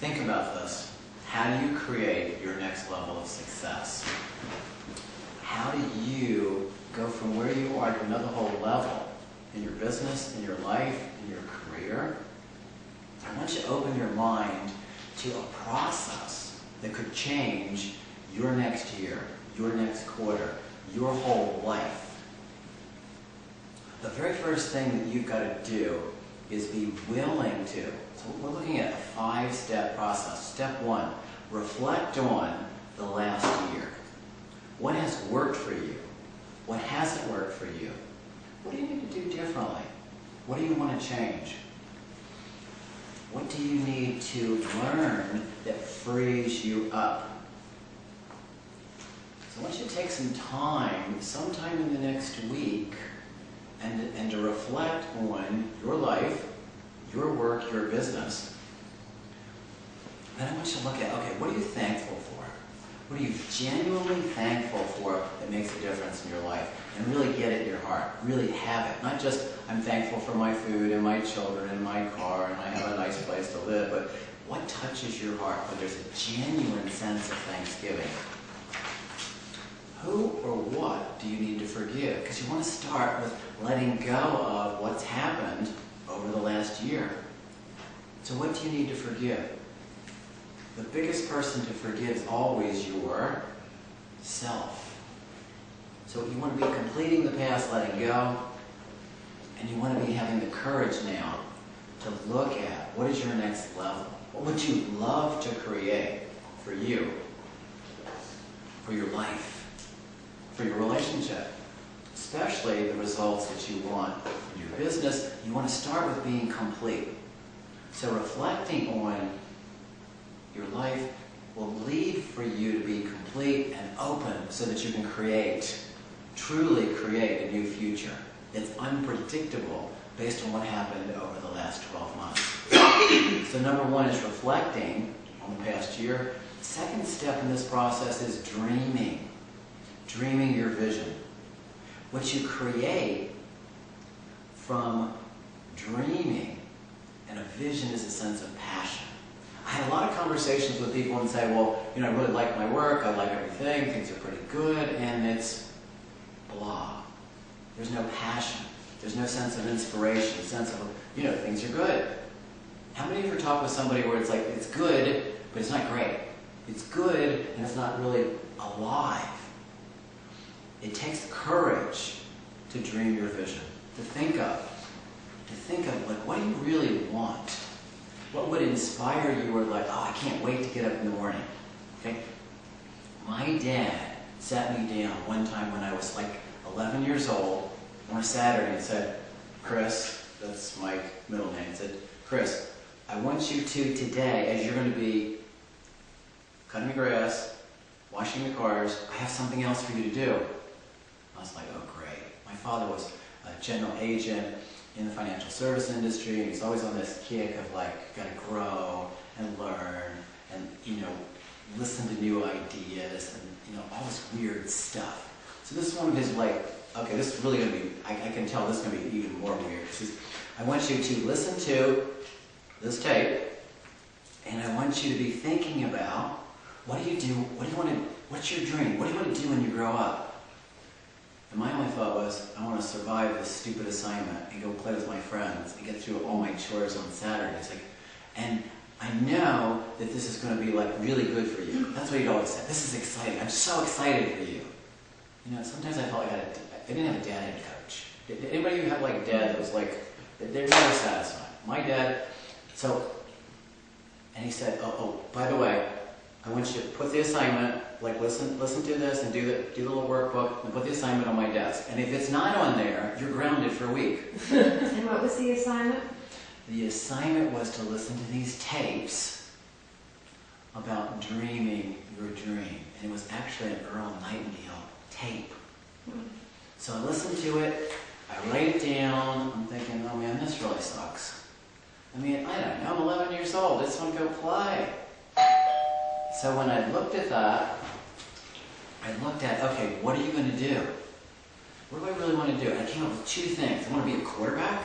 Think about this. How do you create your next level of success? How do you go from where you are to another whole level in your business, in your life, in your career? I want you to open your mind to a process that could change your next year, your next quarter, your whole life. The very first thing that you've got to do is be willing to. So we're looking at a 5-step process. Step 1, reflect on the last year. What has worked for you? What hasn't worked for you? What do you need to do differently? What do you want to change? What do you need to learn that frees you up? So I want you to take some time, sometime in the next week, and to reflect on your life, your work, your business. Then I want you to look at, okay, what are you thankful for? What are you genuinely thankful for that makes a difference in your life? And really get it in your heart. Really have it. Not just, I'm thankful for my food and my children and my car and I have a nice place to live, but what touches your heart when there's a genuine sense of thanksgiving? Who or what do you need to forgive? Because you want to start with letting go of what's happened over the last year. So what do you need to forgive? The biggest person to forgive is always yourself. So you want to be completing the past, letting go, and you want to be having the courage now to look at what is your next level. What would you love to create for you, for your life, for your relationship, especially the results that you want in your business. You want to start with being complete. So reflecting on your life will lead for you to be complete and open so that you can truly create a new future. It's unpredictable based on what happened over the last 12 months. So number 1 is reflecting on the past year. The second step in this process is dreaming. Dreaming your vision. What you create from dreaming, and a vision is a sense of passion. I had a lot of conversations with people and say, well, I really like my work, I like everything, things are pretty good, and it's blah. There's no passion. There's no sense of inspiration, sense of, things are good. How many of you ever talked with somebody where it's like, it's good, but it's not great? It's good, and it's not really alive. It takes courage to dream your vision, to think of like, what do you really want? What would inspire you, or like, oh, I can't wait to get up in the morning? Okay? My dad sat me down one time when I was like 11 years old on a Saturday and said, Chris, that's my middle name, said, Chris, I want you to today, as you're going to be cutting the grass, washing the cars, I have something else for you to do. I was like, oh great. My father was a general agent in the financial service industry, and he's always on this kick of like, gotta grow and learn and, listen to new ideas and, all this weird stuff. So this is one of his like, okay, this is really gonna be, I can tell this is gonna be even more weird. I want you to listen to this tape, and I want you to be thinking about, what do you do, what's your dream? What do you want to do when you grow up? And my only thought was, I want to survive this stupid assignment and go play with my friends and get through all my chores on Saturdays. And I know that this is going to be like really good for you. That's what he'd always say. This is exciting. I'm so excited for you. Sometimes I felt like I didn't have a dad head coach. Did anybody who had like a dad that was like, they're never satisfied? My dad, and he said, oh, by the way, I want you to put the assignment, like listen to this and do the little workbook and put the assignment on my desk. And if it's not on there, you're grounded for a week. And what was the assignment? The assignment was to listen to these tapes about dreaming your dream. And it was actually an Earl Nightingale tape. So I listened to it, I write it down, I'm thinking, oh man, this really sucks. I don't know, I'm 11 years old, I just want to go play. So when I looked at that, I looked at, okay, what are you going to do? What do I really want to do? And I came up with 2 things. I want to be a quarterback,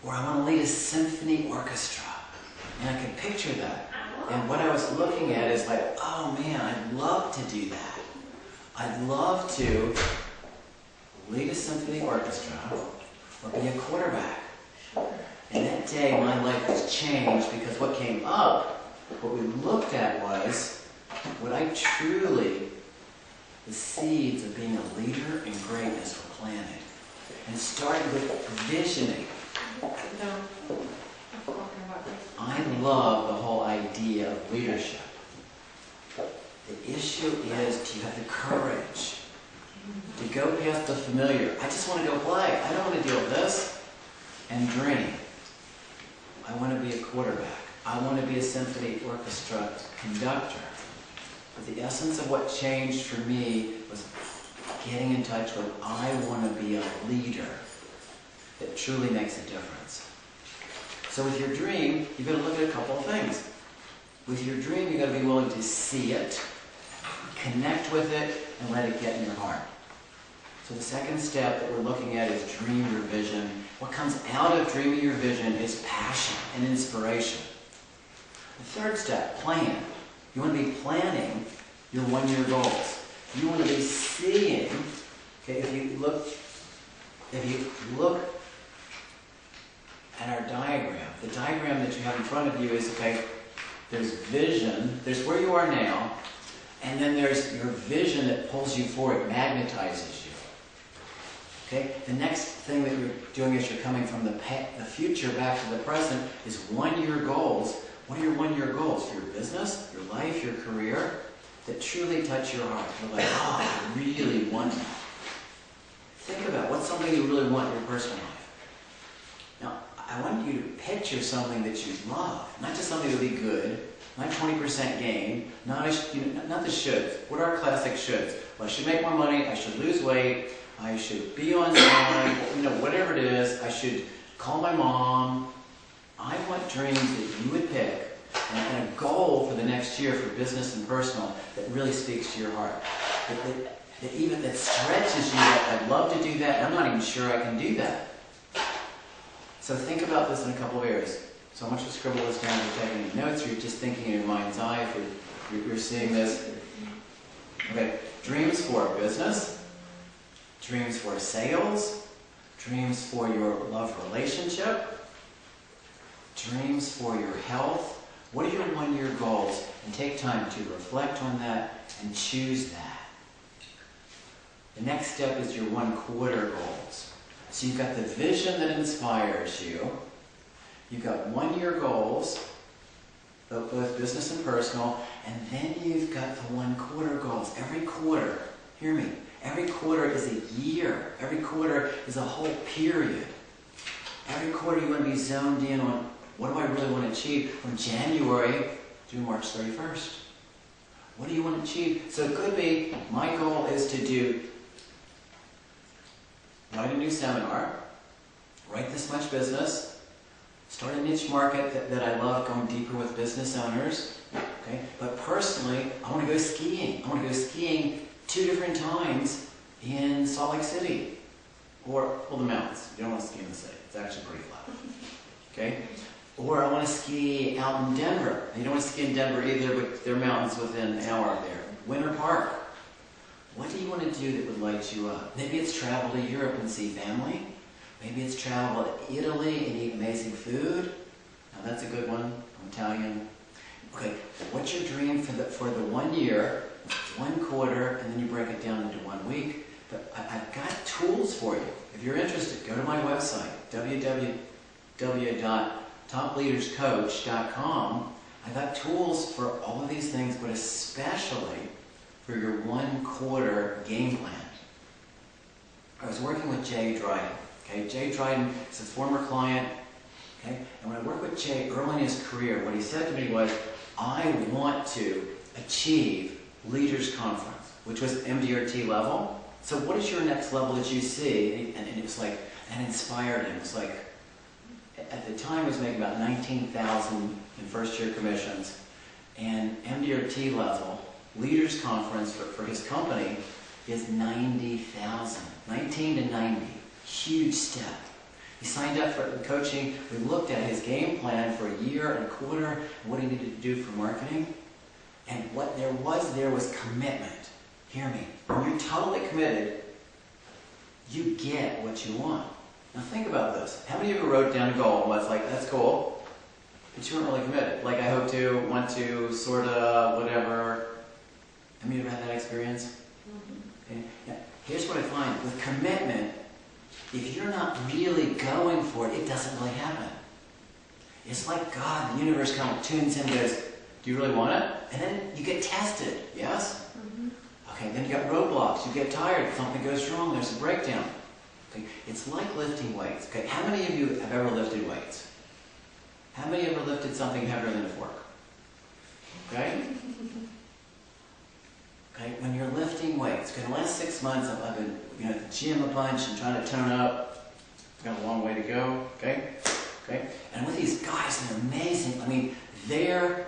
or I want to lead a symphony orchestra. And I could picture that. And what I was looking at is like, oh man, I'd love to do that. I'd love to lead a symphony orchestra or be a quarterback. And that day my life was changed because what came up, what we looked at was, would I truly, the seeds of being a leader in greatness were planted. And started with visioning. I love the whole idea of leadership. The issue is, do you have the courage to go past the familiar? I just want to go play. I don't want to deal with this. And dream. I want to be a quarterback. I want to be a symphony orchestra conductor. But the essence of what changed for me was getting in touch with, I want to be a leader that truly makes a difference. So with your dream, you've got to look at a couple of things. With your dream, you've got to be willing to see it, connect with it, and let it get in your heart. So the second step that we're looking at is dream your vision. What comes out of dreaming your vision is passion and inspiration. The third step, plan. You want to be planning your one-year goals. You want to be seeing, okay, if you look at our diagram, the diagram that you have in front of you is, okay, there's vision, there's where you are now, and then there's your vision that pulls you forward, magnetizes you. Okay? The next thing that you're doing is you're coming from the future back to the present is one-year goals. What are your one-year goals for your business, your life, your career, that truly touch your heart? You're like, oh, I really want that. Think about what's something you really want in your personal life. Now, I want you to picture something that you love, not just something that will be good, not 20% gain, not the shoulds. What are classic shoulds? Well, I should make more money, I should lose weight, I should be on time, whatever it is, I should call my mom. I want dreams that you would pick and a goal for the next year for business and personal that really speaks to your heart. That stretches you. I'd love to do that. I'm not even sure I can do that. So think about this in a couple of areas. So I want you to scribble this down if you're taking notes or you're just thinking in your mind's eye if you're seeing this. Okay, dreams for business, dreams for sales, dreams for your love relationship, dreams for your health. What are your one-year goals? And take time to reflect on that and choose that. The next step is your one-quarter goals. So you've got the vision that inspires you. You've got one-year goals, both business and personal, and then you've got the one-quarter goals. Every quarter, hear me, every quarter is a year. Every quarter is a whole period. Every quarter you want to be zoned in on, what do I really want to achieve from January through March 31st? What do you want to achieve? So it could be, my goal is to write a new seminar, write this much business, start a niche market that I love, going deeper with business owners. Okay? But personally, I want to go skiing. I want to go skiing 2 different times in Salt Lake City. Or, well, the mountains. You don't want to ski in the city. It's actually pretty flat. Okay? Or I want to ski out in Denver. And you don't want to ski in Denver either, but there are mountains within an hour of there. Winter Park. What do you want to do that would light you up? Maybe it's travel to Europe and see family. Maybe it's travel to Italy and eat amazing food. Now that's a good one. I'm Italian. Okay, what's your dream for the 1 year, 1 quarter, and then you break it down into 1 week? But I've got tools for you. If you're interested, go to my website, www.topleaderscoach.com. I've got tools for all of these things, but especially for your 1 quarter game plan. I was working with Jay Dryden. Okay, Jay Dryden is a former client. Okay, and when I worked with Jay early in his career, what he said to me was, I want to achieve Leaders Conference, which was MDRT level. So what is your next level that you see? And it was like, and inspired him. It was like, at the time, he was making about $19,000 in first-year commissions, and MDRT level, Leaders Conference for his company is $90,000. 19 to 90. Huge step. He signed up for coaching. We looked at his game plan for a year and a quarter and what he needed to do for marketing. And what there was commitment. Hear me. When you're totally committed, you get what you want. Now think about this. How many of you wrote down a goal and was like, that's cool, but you weren't really committed? Like, I hope to, want to, sort of, whatever. Have you ever had that experience? Okay. Now, here's what I find. With commitment, if you're not really going for it, it doesn't really happen. It's like God, the universe kind of tunes in and goes, do you really want it? And then you get tested, yes? Okay, then you got roadblocks, you get tired, something goes wrong, there's a breakdown. Okay, it's like lifting weights. Okay, how many of you have ever lifted weights? How many ever lifted something heavier than a fork? Okay? Okay, when you're lifting weights, okay, the last 6 months I've been at the gym a bunch and trying to tone up. Got a long way to go, okay? Okay? And with these guys, they're amazing. I mean, their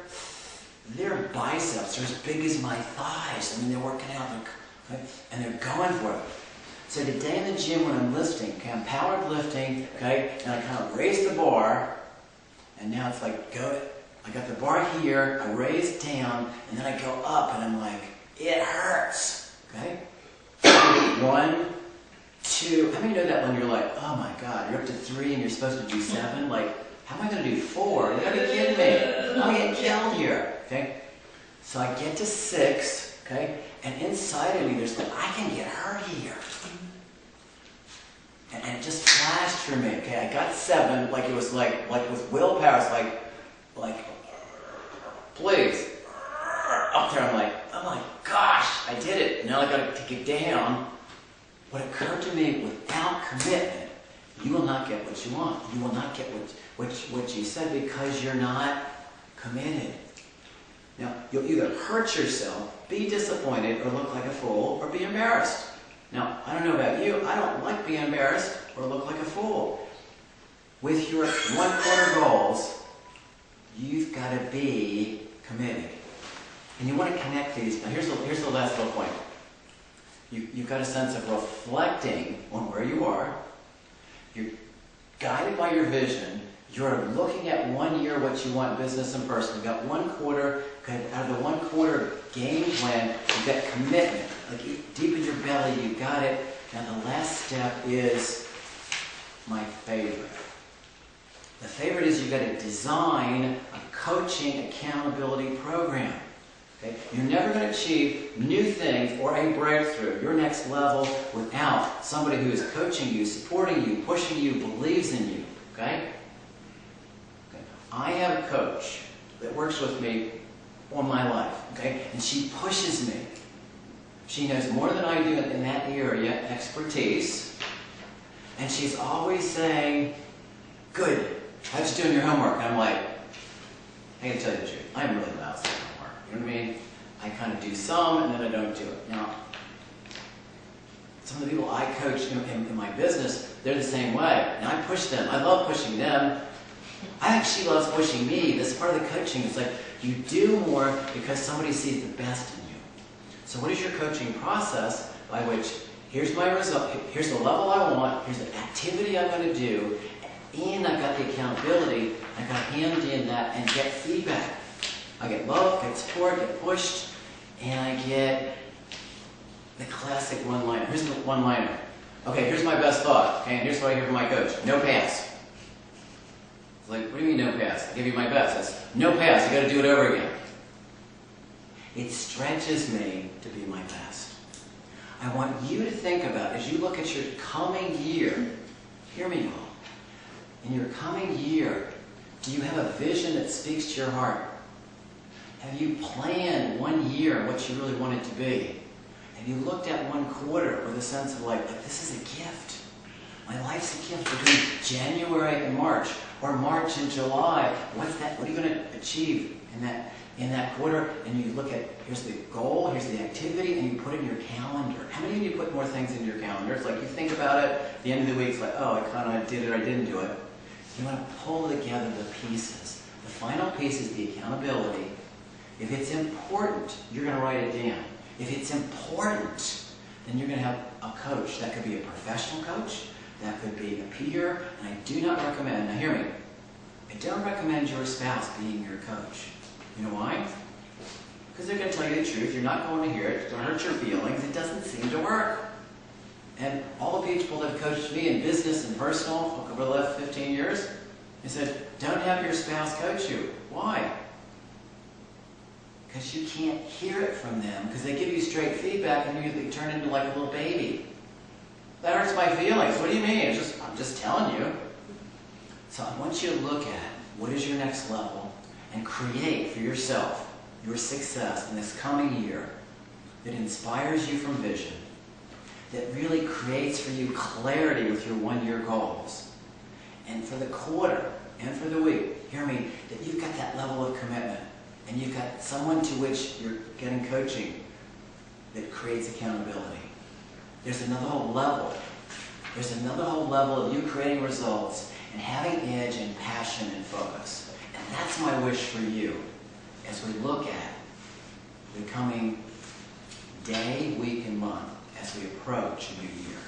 biceps are as big as my thighs. I mean, they're working out, okay? And they're going for it. So today in the gym when I'm lifting, okay, I'm powered lifting, okay, and I kind of raise the bar, and now it's like, I got the bar here, I raise down, and then I go up, and I'm like, it hurts, okay? 1, 2, how many know that when you're like, oh my God, you're up to 3 and you're supposed to do 7? Like, how am I going to do 4? You gotta be kidding me. I'm getting killed here, okay? So I get to 6, okay? And inside of me, there's like, I can get hurt here. And it just flashed for me, okay? I got 7, like it was like with willpower, it's like, please. Up there, I'm like, gosh, I did it. Now I got to take it down. What occurred to me, without commitment, you will not get what you want. You will not get what you said because you're not committed. Now, you'll either hurt yourself, be disappointed, or look like a fool, or be embarrassed. Now, I don't know about you, I don't like being embarrassed or look like a fool. With your 1/4 goals, you've got to be committed. And you want to connect these. Now, here's the last little point. You've got a sense of reflecting on where you are. You're guided by your vision. You're looking at 1 year what you want business and personal. You've got 1/4, okay, out of the 1/4 game plan, you've got commitment. Like deep in your belly, you got it. Now the last step is my favorite. The favorite is you've got to design a coaching accountability program. Okay? You're never going to achieve new things or a breakthrough, your next level, without somebody who is coaching you, supporting you, pushing you, believes in you. Okay? I have a coach that works with me on my life, okay? And she pushes me. She knows more than I do in that area, expertise. And she's always saying, good, how'd you do in your homework? And I'm like, I gotta tell you the truth, I'm really lousy at homework. You know what I mean? I kind of do some and then I don't do it. Now, some of the people I coach in my business, they're the same way. And I push them. I love pushing them. I think she loves pushing me. This is part of the coaching. It's like you do more because somebody sees the best in you. So what is your coaching process by which here's my result, here's the level I want, here's the activity I'm going to do, and I've got the accountability, I've got to hand in that and get feedback. I get love, get support, get pushed, and I get the classic one-liner. Here's the one-liner. Okay, here's my best thought. Okay, and here's what I hear from my coach. No pass. It's like, what do you mean no pass? I give you my best. That's no pass. You got to do it over again. It stretches me to be my best. I want you to think about, as you look at your coming year, hear me all, in your coming year, do you have a vision that speaks to your heart? Have you planned 1 year what you really want it to be? Have you looked at 1/4 with a sense of like this is a gift. My life's a gift between January and March, or March and July. What are you going to achieve in that quarter? And you look at, here's the goal, here's the activity, and you put it in your calendar. How many of you put more things in your calendar? It's like you think about it, at the end of the week, it's like, oh, I kind of did it or I didn't do it. You want to pull together the pieces. The final piece is the accountability. If it's important, you're going to write it down. If it's important, then you're going to have a coach. That could be a professional coach, That could be a peer, and I do not recommend, now hear me, I don't recommend your spouse being your coach. You know why? Because they're going to tell you the truth. You're not going to hear it. It's going to hurt your feelings. It doesn't seem to work. And all the people that have coached me in business and personal over the last 15 years, they said, don't have your spouse coach you. Why? Because you can't hear it from them. Because they give you straight feedback and you turn into like a little baby. That hurts my feelings. What do you mean? I'm just telling you. So I want you to look at what is your next level and create for yourself your success in this coming year that inspires you from vision, that really creates for you clarity with your one-year goals. And for the quarter and for the week, hear me, that you've got that level of commitment and you've got someone to which you're getting coaching that creates accountability. There's another whole level. There's another whole level of you creating results and having edge and passion and focus. And that's my wish for you as we look at the coming day, week, and month as we approach a new year.